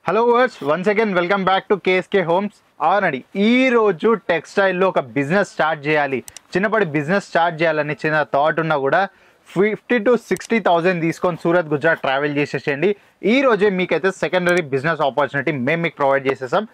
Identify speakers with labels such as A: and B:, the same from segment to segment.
A: Hello viewers once again welcome back to KSK Homes. అవునండి, ఈరోజు టెక్స్టైల్లో ఒక బిజినెస్ స్టార్ట్ చేయాలి, చిన్నపాటి బిజినెస్ స్టార్ట్ చేయాలని చిన్న థాట్ ఉన్నా కూడా 50,000 to 60,000 తీసుకొని సూరత్ గుజరాత్ ట్రావెల్ చేసేసేయండి. ఈ రోజే మీకైతే సెకండరీ బిజినెస్ ఆపర్చునిటీ మేము మీకు ప్రొవైడ్ చేసేసాం.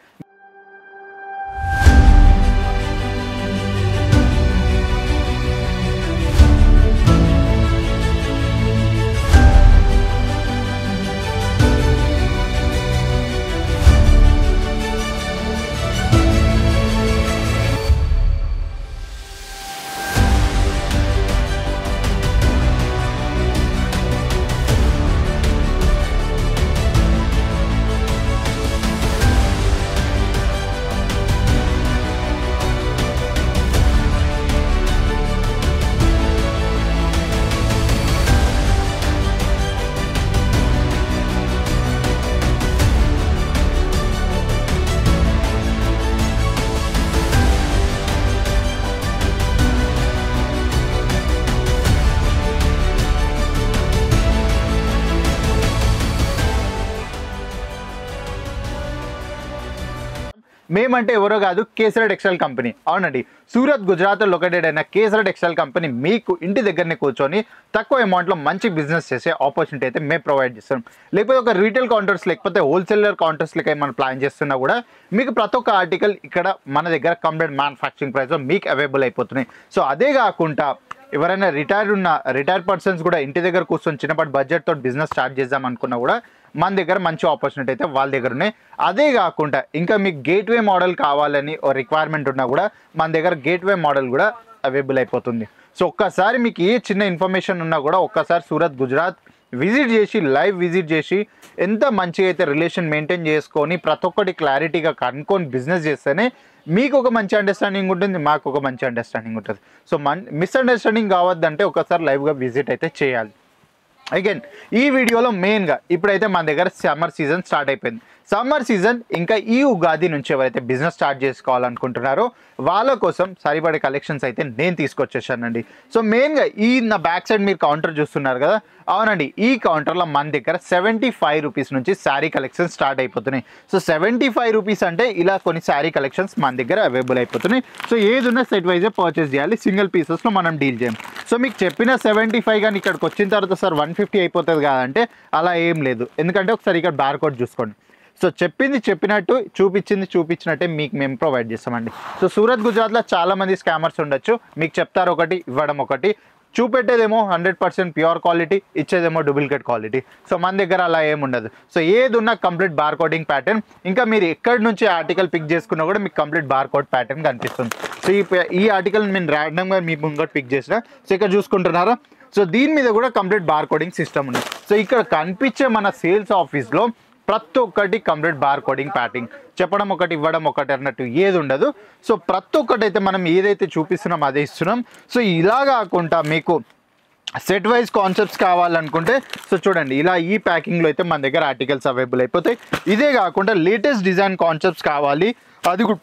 A: మేమంటే ఎవరో కాదు, కేసర టెక్స్టైల్ కంపెనీ. అవునండి, సూరత్ గుజరాత్లో లొకేటెడ్ అయిన కేసర టెక్స్టైల్ కంపెనీ మీకు ఇంటి దగ్గరనే కూర్చొని తక్కువ అమౌంట్లో మంచి బిజినెస్ చేసే ఆపర్చునిటీ అయితే మేము ప్రొవైడ్ చేస్తాం. లేకపోతే ఒక రీటైల్ కౌంటర్స్ లేకపోతే హోల్సేలర్ కౌంటర్స్ లెక్క మనం ప్లాన్ చేస్తున్నా కూడా మీకు ప్రతి ఒక్క ఆర్టికల్ ఇక్కడ మన దగ్గర కంప్లీట్ మ్యానుఫ్యాక్చరింగ్ ప్రైస్లో మీకు అవైలబుల్ అయిపోతున్నాయి. సో అదే కాకుండా ఎవరైనా రిటైర్డ్ పర్సన్స్ కూడా ఇంటి దగ్గర కూర్చొని చిన్నపాటి బడ్జెట్తో బిజినెస్ స్టార్ట్ చేద్దాం అనుకున్నా కూడా మన దగ్గర మంచి ఆపర్చునిటీ అయితే వాళ్ళ దగ్గర ఉన్నాయి. అదే కాకుండా ఇంకా మీకు గేట్వే మోడల్ కావాలని ఓ రిక్వైర్మెంట్ ఉన్నా కూడా మన దగ్గర గేట్వే మోడల్ కూడా అవైలబుల్ అయిపోతుంది. సో ఒక్కసారి మీకు ఏ చిన్న ఇన్ఫర్మేషన్ ఉన్నా కూడా ఒక్కసారి సూరత్ గుజరాత్ విజిట్ చేసి లైవ్ విజిట్ చేసి ఎంత మంచిగా అయితే రిలేషన్ మెయింటైన్ చేసుకొని ప్రతి ఒక్కటి క్లారిటీగా కనుక్కొని బిజినెస్ చేస్తేనే మీకు ఒక మంచి అండర్స్టాండింగ్ ఉంటుంది, మాకు ఒక మంచి అండర్స్టాండింగ్ ఉంటుంది. సో మిస్అండర్స్టాండింగ్ కావద్దంటే ఒకసారి లైవ్గా విజిట్ అయితే చేయాలి. అగైన్ ఈ వీడియోలో మెయిన్గా ఇప్పుడైతే మన దగ్గర సమ్మర్ సీజన్ స్టార్ట్ అయిపోయింది. సమ్మర్ సీజన్ ఇంకా ఈ ఉగాది నుంచి ఎవరైతే బిజినెస్ స్టార్ట్ చేసుకోవాలనుకుంటున్నారో వాళ్ళ కోసం సరిపడే కలెక్షన్స్ అయితే నేను తీసుకొచ్చేసానండి. సో మెయిన్గా ఈ నా బ్యాక్ సైడ్ మీరు కౌంటర్ చూస్తున్నారు కదా, అవునండి, ఈ కౌంటర్లో మన దగ్గర 75 రూపీస్ నుంచి శారీ కలెక్షన్స్ స్టార్ట్ అయిపోతున్నాయి. సో 75 రూపీస్ అంటే ఇలా కొన్ని శారీ కలెక్షన్స్ మన దగ్గర అవైలబుల్ అయిపోతున్నాయి. సో ఏది ఉన్నా సెట్ వైజే పర్చేస్ చేయాలి, సింగిల్ పీసెస్లో మనం డీల్ చేయం. సో మీకు చెప్పిన 75 కానీ ఇక్కడికి వచ్చిన తర్వాత సార్ 150 అయిపోతుంది కాదంటే అలా ఏం లేదు. ఎందుకంటే ఒకసారి ఇక్కడ బార్ కోడ్ చూసుకోండి. సో చెప్పింది చెప్పినట్టు చూపించినట్టే మీకు మేము ప్రొవైడ్ చేస్తామండి. సో సూరత్ గుజరాత్లో చాలామంది స్కామర్స్ ఉండొచ్చు, మీకు చెప్తారు ఒకటి ఇవ్వడం ఒకటి, చూపెట్టేదేమో 100% ప్యూర్ క్వాలిటీ, ఇచ్చేదేమో డూప్లికేట్ క్వాలిటీ. సో మన దగ్గర అలా ఏముండదు. సో ఏది ఉన్నా కంప్లీట్ బార్ కోడింగ్ ప్యాటర్న్, ఇంకా మీరు ఎక్కడి నుంచి ఆర్టికల్ పిక్ చేసుకున్నా కూడా మీకు కంప్లీట్ బార్ కోడ్ ప్యాటర్న్ కనిపిస్తుంది. సో ఈ ఆర్టికల్ నేను ర్యాండమ్గా మీ ముంగట పిక్ చేసిన. సో ఇక్కడ చూసుకుంటున్నారా, సో దీని మీద కూడా కంప్లీట్ బార్ కోడింగ్ సిస్టమ్ ఉంది. సో ఇక్కడ కనిపించే మన సేల్స్ ఆఫీస్లో ప్రతి ఒక్కటి కంప్లీట్ బార్ కోడింగ్ ప్యాటర్న్, చెప్పడం ఒకటి ఇవ్వడం ఒకటి అన్నట్టు ఏది ఉండదు. సో ప్రతి ఒక్కటి అయితే మనం ఏదైతే చూపిస్తున్నాం అదే ఇస్తున్నాం. సో ఇలా కాకుండా మీకు సెట్ వైజ్ కాన్సెప్ట్స్ కావాలనుకుంటే సో చూడండి, ఇలా ఈ ప్యాకింగ్లో అయితే మన దగ్గర ఆర్టికల్స్ అవైలబుల్ అయిపోతాయి. ఇదే కాకుండా లేటెస్ట్ డిజైన్ కాన్సెప్ట్స్ కావాలి, అది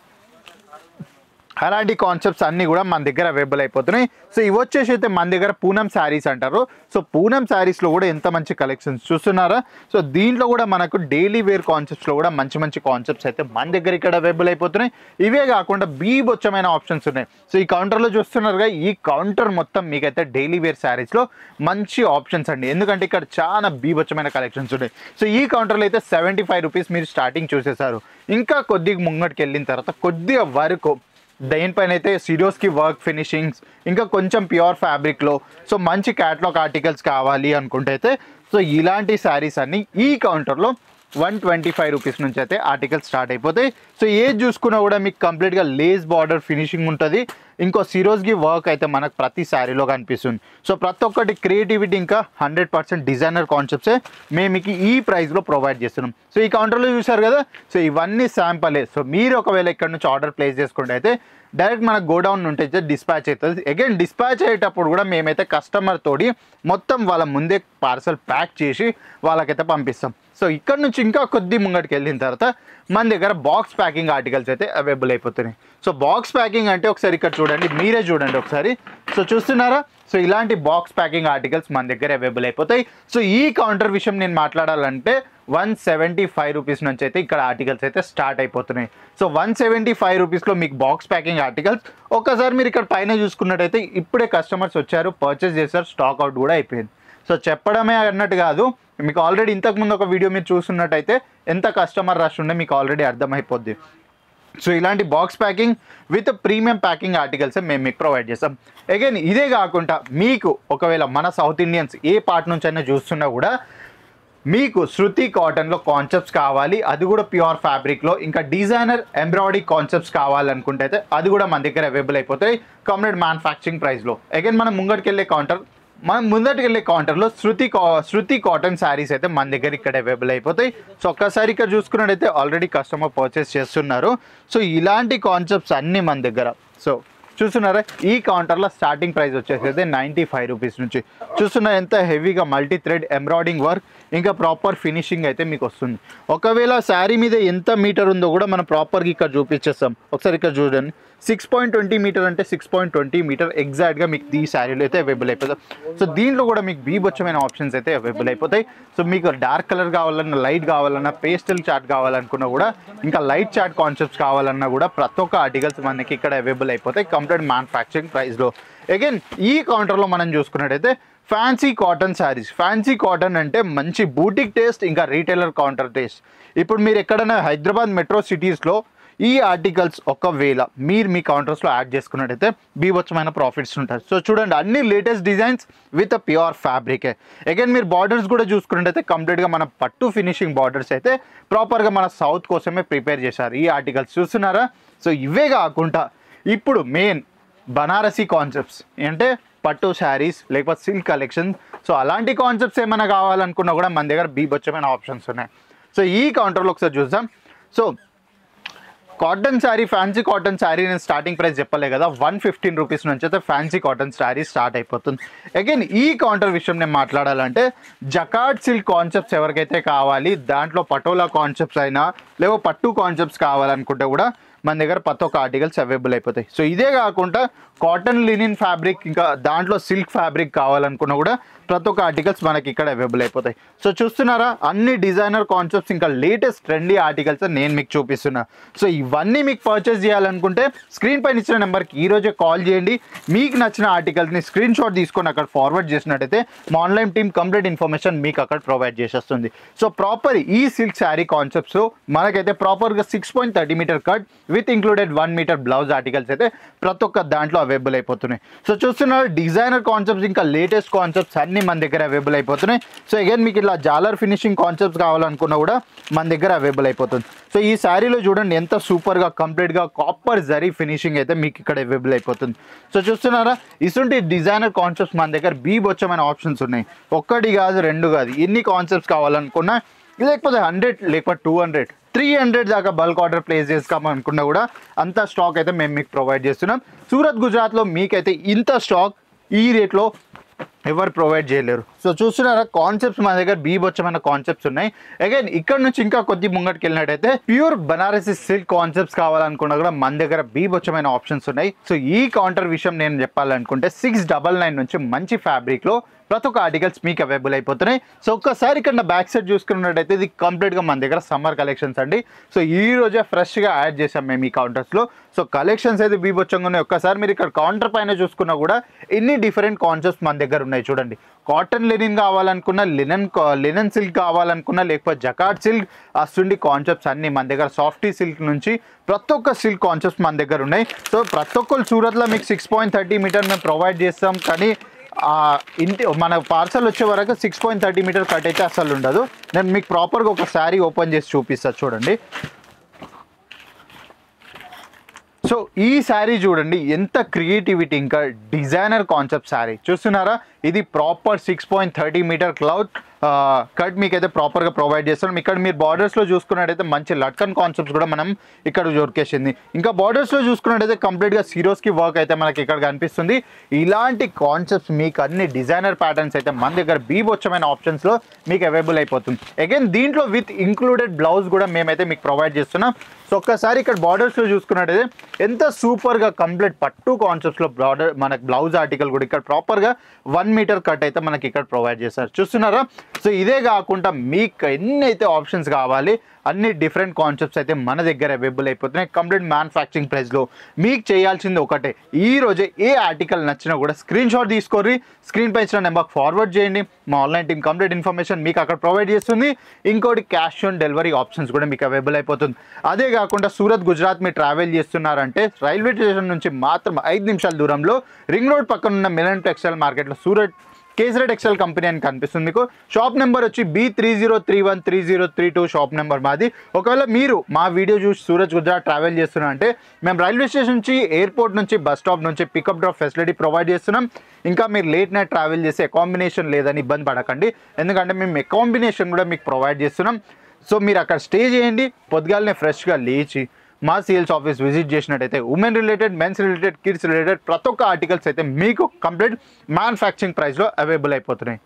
A: అలాంటి కాన్సెప్ట్స్ అన్నీ కూడా మన దగ్గర అవైలబుల్ అయిపోతున్నాయి. సో ఇవి వచ్చేసి అయితే మన దగ్గర పూనం శారీస్ అంటారు. సో పూనం శారీస్లో కూడా ఎంత మంచి కలెక్షన్స్ చూస్తున్నారా. సో దీంట్లో కూడా మనకు డైలీ వేర్ కాన్సెప్ట్స్లో కూడా మంచి మంచి కాన్సెప్ట్స్ అయితే మన దగ్గర ఇక్కడ అవైలబుల్ అయిపోతున్నాయి. ఇవే కాకుండా బీభత్సమైన ఆప్షన్స్ ఉన్నాయి. సో ఈ కౌంటర్లో చూస్తున్నారుగా, ఈ కౌంటర్ మొత్తం మీకైతే డైలీ వేర్ శారీస్లో మంచి ఆప్షన్స్ అండి, ఎందుకంటే ఇక్కడ చాలా బీభత్సమైన కలెక్షన్స్ ఉన్నాయి. సో ఈ కౌంటర్లో అయితే 75 రూపీస్ మీరు స్టార్టింగ్ చూసేశారు. ఇంకా కొద్దిగా ముంగటికి వెళ్ళిన తర్వాత కొద్దిగా వరకు దేనిపైన అయితే సిరోస్కి వర్క్ ఫినిషింగ్స్, ఇంకా కొంచెం ప్యూర్ ఫ్యాబ్రిక్లో సో మంచి క్యాటలాగ్ ఆర్టికల్స్ కావాలి అనుకుంటే అయితే సో ఇలాంటి శారీస్ అన్నీ ఈ కౌంటర్లో 125 రూపీస్ నుంచి అయితే ఆర్టికల్స్ స్టార్ట్ అయిపోతాయి. సో ఏది చూసుకున్నా కూడా మీకు కంప్లీట్గా లేస్ బార్డర్ ఫినిషింగ్ ఉంటుంది. ఇంకో సిరోస్కి వర్క్ అయితే మనకు ప్రతి శారీలో కనిపిస్తుంది. సో ప్రతి ఒక్కటి క్రియేటివిటీ ఇంకా 100% డిజైనర్ కాన్సెప్ట్సే మేము మీకు ఈ ప్రైస్లో ప్రొవైడ్ చేస్తున్నాం. సో ఈ కౌంటర్లో చూసారు కదా, సో ఇవన్నీ శాంపలే. సో మీరు ఒకవేళ ఇక్కడ నుంచి ఆర్డర్ ప్లేస్ చేసుకుంటే అయితే డైరెక్ట్ మనకు గోడౌన్ నుండి అయితే డిస్పాచ్ అవుతుంది. అగైన్ డిస్పాచ్ అయ్యేటప్పుడు కూడా మేమైతే కస్టమర్ తోటి మొత్తం వాళ్ళ ముందే పార్సల్ ప్యాక్ చేసి వాళ్ళకైతే పంపిస్తాం. సో ఇక్కడ నుంచి ఇంకా కొద్ది ముంగటికి వెళ్ళిన తర్వాత మన దగ్గర బాక్స్ ప్యాకింగ్ ఆర్టికల్స్ అయితే అవైలబుల్ అయిపోతున్నాయి. సో బాక్స్ ప్యాకింగ్ అంటే ఒకసారి ఇక్కడ చూడండి, మీరే చూడండి ఒకసారి. సో చూస్తున్నారా, సో ఇలాంటి బాక్స్ ప్యాకింగ్ ఆర్టికల్స్ మన దగ్గర అవైలబుల్ అయిపోతాయి. సో ఈ కౌంటర్ విషయం నేను మాట్లాడాలంటే 175 రూపీస్ నుంచి అయితే ఇక్కడ ఆర్టికల్స్ అయితే స్టార్ట్ అయిపోతున్నాయి. సో 175 రూపీస్లో మీకు బాక్స్ ప్యాకింగ్ ఆర్టికల్స్. ఒక్కసారి మీరు ఇక్కడ పైన చూసుకున్నట్టయితే ఇప్పుడే కస్టమర్స్ వచ్చారు, పర్చేస్ చేశారు, స్టాక్ అవుట్ కూడా అయిపోయింది. సో చెప్పడమే అన్నట్టు కాదు, మీకు ఆల్రెడీ ఇంతకుముందు ఒక వీడియో మీరు చూస్తున్నట్టయితే ఎంత కస్టమర్ రష్ ఉండే మీకు ఆల్రెడీ అర్థమైపోద్ది. సో ఇలాంటి box packing with premium packing articles మేము మీకు ప్రొవైడ్ చేస్తాం. అగైన్ ఇదే కాకుండా మీకు ఒకవేళ మన సౌత్ ఇండియన్స్ ఏ పార్ట్ నుంచి అయినా చూస్తున్నా కూడా మీకు శృతి కాటన్లో కాన్సెప్ట్స్ కావాలి, అది కూడా ప్యూర్ ఫ్యాబ్రిక్లో, ఇంకా డిజైనర్ ఎంబ్రాయిడరీ కాన్సెప్ట్స్ కావాలనుకుంటే అయితే అది కూడా మన దగ్గర అవైలబుల్ అయిపోతాయి కంప్లీట్ మ్యానుఫ్యాక్చరింగ్ ప్రైస్లో. అగైన్ మనం ముందటికి వెళ్ళే కౌంటర్లో శృతి కాటన్ శారీస్ అయితే మన దగ్గర ఇక్కడ అవైలబుల్ అయిపోతాయి. సో ఒక్కసారి ఇక్కడ చూసుకున్నట్టయితే ఆల్రెడీ కస్టమర్ పర్చేస్ చేస్తున్నారు. సో ఇలాంటి కాన్సెప్ట్స్ అన్నీ మన దగ్గర. సో చూస్తున్నారా, ఈ కౌంటర్లో స్టార్టింగ్ ప్రైస్ వచ్చేసి అయితే 95 రూపీస్ నుంచి. చూస్తున్నారు ఎంత హెవీగా మల్టీ థ్రెడ్ ఎంబ్రాయిడింగ్ వర్క్ ఇంకా ప్రాపర్ ఫినిషింగ్ అయితే మీకు వస్తుంది. ఒకవేళ శారీ మీద ఎంత మీటర్ ఉందో కూడా మనం ప్రాపర్గా ఇక్కడ చూపించేస్తాం. ఒకసారి ఇక్కడ చూడండి, 6.20 మీటర్ అంటే 6.20 మీటర్ ఎగ్జాక్ట్గా మీకు ఈ శారీలో అయితే అవైలబుల్ అయిపోతాయి. సో దీంట్లో కూడా మీకు బీభత్సమైన ఆప్షన్స్ అయితే అవైలబుల్ అయిపోతాయి. సో మీకు డార్క్ కలర్ కావాలన్నా, లైట్ కావాలన్నా, పేస్టల్ చార్ట్ కావాలనుకున్నా కూడా, ఇంకా లైట్ చార్ట్ కాన్సెప్ట్స్ కావాలన్నా కూడా ప్రతి ఒక్క ఆర్టికల్స్ మనకి ఇక్కడ అవైలబుల్ అయిపోతాయి కంప్లీట్ మ్యానుఫ్యాక్చరింగ్ ప్రైస్లో. అగైన్ ఈ కౌంటర్లో మనం చూసుకున్నట్టయితే fancy cotton saris. Fancy cotton అంటే మంచి బూటిక్ టేస్ట్ ఇంకా రీటైలర్ కౌంటర్ టేస్ట్. ఇప్పుడు మీరు ఎక్కడైనా హైదరాబాద్ మెట్రో సిటీస్లో ఈ ఆర్టికల్స్ ఒకవేళ మీరు మీ కౌంటర్స్లో యాడ్ చేసుకున్నట్టయితే బీభత్సమైన ప్రాఫిట్స్ ఉంటాయి. సో చూడండి, అన్ని లేటెస్ట్ డిజైన్స్ విత్ ప్యూర్ ఫ్యాబ్రికే. అగైన్ మీరు బార్డర్స్ కూడా చూసుకున్నట్టయితే కంప్లీట్గా మన పట్టు ఫినిషింగ్ బార్డర్స్ అయితే ప్రాపర్గా మన సౌత్ కోసమే ప్రిపేర్ చేశారు ఈ ఆర్టికల్స్. చూస్తున్నారా? సో ఇవే కాకుండా ఇప్పుడు మెయిన్ బనారసీ కాన్సెప్ట్స్ అంటే పట్టు శారీస్ లేకపోతే సిల్క్ కలెక్షన్. సో అలాంటి కాన్సెప్ట్స్ ఏమైనా కావాలనుకున్నా కూడా మన దగ్గర బీభత్సమైన ఆప్షన్స్ ఉన్నాయి. సో ఈ కౌంటర్లో ఒకసారి చూద్దాం. So cotton sari, fancy cotton sari నేను స్టార్టింగ్ ప్రైస్ చెప్పలే కదా, 115 రూపీస్ నుంచి అయితే ఫ్యాన్సీ కాటన్ శారీ స్టార్ట్ అయిపోతుంది. అగైన్ ఈ కౌంటర్ విషయం నేను మాట్లాడాలంటే జకార్డ్ సిల్క్ కాన్సెప్ట్స్ ఎవరికైతే కావాలి, దాంట్లో పటోలా కాన్సెప్ట్స్ అయినా లేవో పట్టు కాన్సెప్ట్స్ కావాలనుకుంటే కూడా మన దగ్గర ప్రతి ఒక్క ఆర్టికల్స్ అవైలబుల్ అయిపోతాయి. సో ఇదే కాకుండా కాటన్ లినిన్ ఫ్యాబ్రిక్ ఇంకా దాంట్లో సిల్క్ ఫ్యాబ్రిక్ కావాలనుకున్నా కూడా ప్రతి ఒక్క ఆర్టికల్స్ మనకి ఇక్కడ అవైలబుల్ అయిపోతాయి. సో చూస్తున్నారా, అన్ని డిజైనర్ కాన్సెప్ట్స్ ఇంకా లేటెస్ట్ ట్రెండీ ఆర్టికల్స్ నేను మీకు చూపిస్తున్నా. సో ఇవన్నీ మీకు పర్చేస్ చేయాలనుకుంటే స్క్రీన్ పైన ఇచ్చిన నెంబర్కి ఈరోజే కాల్ చేయండి. మీకు నచ్చిన ఆర్టికల్స్ని స్క్రీన్ షాట్ తీసుకొని అక్కడ ఫార్వర్డ్ చేసినట్టయితే మా ఆన్లైన్ టీమ్ కంప్లీట్ ఇన్ఫర్మేషన్ మీకు అక్కడ ప్రొవైడ్ చేసేస్తుంది. సో ప్రాపర్ ఈ సిల్క్ శారీ కాన్సెప్ట్స్ మనకైతే ప్రాపర్గా 6.30 metre cut with included 1 metre blouse articles అయితే ప్రతి ఒక్క దాంట్లో అవైలబుల్ అయిపోతున్నాయి. సో చూస్తున్నారు, డిజైనర్ కాన్సెప్ట్స్ ఇంకా లేటెస్ట్ కాన్సెప్ట్స్ అన్ని మన దగ్గర అవైలబుల్ అయిపోతున్నాయి. సో అగైన్ మీకు ఇలా జాలర్ ఫినిషింగ్ కాన్సెప్ట్స్ కావాలనుకున్నా కూడా మన దగ్గర అవైలబుల్ అయిపోతుంది. సో ఈ శారీలో చూడండి ఎంత సూపర్గా కంప్లీట్గా కాపర్ జరీ ఫినిషింగ్ అయితే మీకు ఇక్కడ అవైలబుల్ అయిపోతుంది. సో చూస్తున్నారా, ఇటువంటి డిజైనర్ కాన్సెప్ట్స్ మన దగ్గర బీభత్సమైన ఆప్షన్స్ ఉన్నాయి. ఒక్కటి కాదు, రెండు కాదు, ఎన్ని కాన్సెప్ట్స్ కావాలనుకున్నా, లేకపోతే 100 లేకపోతే 200 300 దాకా బల్క్ ఆర్డర్ ప్లేస్ చేసుకోమనుకున్నా కూడా అంత స్టాక్ అయితే మేము మీకు ప్రొవైడ్ చేస్తున్నాం. సూరత్ గుజరాత్లో మీకైతే ఇంత స్టాక్ ఈ రేట్లో ఎవరు ప్రొవైడ్ చేయలేరు. సో చూస్తున్నారా, కాన్సెప్ట్స్ మన దగ్గర బీభత్సమైన కాన్సెప్ట్స్ ఉన్నాయి. అగైన్ ఇక్కడ నుంచి ఇంకా కొద్ది ముంగటికి వెళ్ళినట్టయితే ప్యూర్ బనారసి సిల్క్ కాన్సెప్ట్స్ కావాలనుకున్నా కూడా మన దగ్గర బీభత్సమైన ఆప్షన్స్ ఉన్నాయి. సో ఈ కౌంటర్ విషయం నేను చెప్పాలనుకుంటే 699 నుంచి మంచి ఫ్యాబ్రిక్లో ప్రతి ఒక్క ఆర్టికల్స్ మీకు అవైలబుల్ అయిపోతున్నాయి. సో ఒక్కసారి ఇక్కడ బ్యాక్ సైడ్ చూసుకున్నట్టయితే ఇది కంప్లీట్గా మన దగ్గర సమ్మర్ కలెక్షన్స్ అండి. సో ఈ రోజే ఫ్రెష్గా యాడ్ చేసాం మేము ఈ కౌంటర్స్లో. సో కలెక్షన్స్ అయితే బీభత్సంగా ఉన్నాయి. ఒక్కసారి మీరు ఇక్కడ కౌంటర్ పైన చూసుకున్నా కూడా ఎన్ని డిఫరెంట్ కాన్సెప్ట్స్ మన దగ్గర ఉన్నాయి చూడండి. కాటన్ లినిన్ కావాలనుకున్నా, లినన్ సిల్క్ కావాలనుకున్నా, లేకపోతే జకార్డ్ సిల్క్, అటువంటి కాన్సెప్ట్స్ అన్ని మన దగ్గర సాఫ్టీ సిల్క్ నుంచి ప్రతి ఒక్క సిల్క్ కాన్సెప్ట్స్ మన దగ్గర ఉన్నాయి. సో ప్రతి ఒక్కరు సూరత్లో మీకు 6.30 మీటర్ మేము ప్రొవైడ్ చేస్తాం, కానీ ఇంటి మన పార్సల్ వచ్చే వరకు 6.30 మీటర్ కట్ అయితే అసలు ఉండదు. నేను మీకు ప్రాపర్గా ఒక శారీ ఓపెన్ చేసి చూపిస్తాను చూడండి. సో ఈ శారీ చూడండి ఎంత క్రియేటివిటీ ఇంకా డిజైనర్ కాన్సెప్ట్ శారీ చూస్తున్నారా. ఇది ప్రాపర్ 6.30 మీటర్ క్లౌడ్ కట్ మీకైతే ప్రాపర్గా ప్రొవైడ్ చేస్తాం. ఇక్కడ మీరు బార్డర్స్లో చూసుకున్నట్టయితే మంచి లట్కన్ కాన్సెప్ట్స్ కూడా మనం ఇక్కడ దొరికేసింది. ఇంకా బార్డర్స్లో చూసుకున్నట్టయితే కంప్లీట్గా సిరోస్కి వర్క్ అయితే మనకి ఇక్కడ కనిపిస్తుంది. ఇలాంటి కాన్సెప్ట్స్ మీకు అన్ని డిజైనర్ ప్యాటర్న్స్ అయితే మన దగ్గర బీభత్సమైన ఆప్షన్స్లో మీకు అవైలబుల్ అయిపోతుంది. అగైన్ దీంట్లో విత్ ఇంక్లూడెడ్ బ్లౌజ్ కూడా మేమైతే మీకు ప్రొవైడ్ చేస్తున్నాం. సో ఒక్కసారి ఇక్కడ బార్డర్స్లో చూసుకున్నట్టయితే ఎంత సూపర్గా కంప్లీట్ పట్టు కాన్సెప్ట్స్లో బార్డర్ మనకి బ్లౌజ్ ఆర్టికల్ కూడా ఇక్కడ ప్రాపర్గా 1 మీటర్ కట్ అయితే మనకి ఇక్కడ ప్రొవైడ్ చేస్తారు. చూస్తున్నారా, సో ఇదే కాకుండా మీకు ఎన్ని అయితే ఆప్షన్స్ కావాలి అన్ని డిఫరెంట్ కాన్సెప్ట్స్ అయితే మన దగ్గర అవైలబుల్ అయిపోతున్నాయి కంప్లీట్ మ్యానుఫ్యాక్చరింగ్ ప్రైస్లో. మీకు చేయాల్సింది ఒకటే, ఈ రోజే ఏ ఆర్టికల్ నచ్చినా కూడా స్క్రీన్ షాట్ తీసుకొని స్క్రీన్ పై ఇచ్చిన నెంబర్కి ఫార్వర్డ్ చేయండి. మా ఆన్లైన్ టీమ్ కంప్లీట్ ఇన్ఫర్మేషన్ మీకు అక్కడ ప్రొవైడ్ చేస్తుంది. ఇంకోటి క్యాష్ ఆన్ డెలివరీ ఆప్షన్స్ కూడా మీకు అవైలబుల్ అయిపోతుంది. అదే కాకుండా సూరత్ గుజరాత్ మీరు ట్రావెల్ చేస్తున్నారంటే రైల్వే స్టేషన్ నుంచి మాత్రం 5 నిమిషాల దూరంలో రింగ్ రోడ్ పక్కన ఉన్న మిలన్ టెక్స్టైల్ మార్కెట్లో సూరత్ కేసరి టెక్స్టైల్ కంపెనీ అని కనిపిస్తుంది మీకు. షాప్ నెంబర్ వచ్చి B30313032 షాప్ నెంబర్ మాది. ఒకవేళ మీరు మా వీడియో చూసి సూరత్ గుజరాత్ ట్రావెల్ చేస్తున్నా అంటే మేము రైల్వే స్టేషన్ నుంచి ఎయిర్పోర్ట్ నుంచి బస్ స్టాప్ నుంచి పికప్ డ్రాప్ ఫెసిలిటీ ప్రొవైడ్ చేస్తున్నాం. ఇంకా మీరు లేట్ నైట్ ట్రావెల్ చేసే అకాంబినేషన్ లేదని ఇబ్బంది పడకండి, ఎందుకంటే మేము అకాంబినేషన్ కూడా మీకు ప్రొవైడ్ చేస్తున్నాం. సో మీరు అక్కడ స్టే చేయండి, పొద్దుగాలనే ఫ్రెష్గా లేచి మా సేల్స్ ఆఫీస్ విజిట్ చేసినట్టయితే women related, men's related, kids related ప్రతి ఒక్క ఆర్టికల్స్ అయితే మీకు కంప్లీట్ మ్యానుఫ్యాక్చరింగ్ ప్రైస్లో అవైలబుల్ అయిపోతున్నాయి.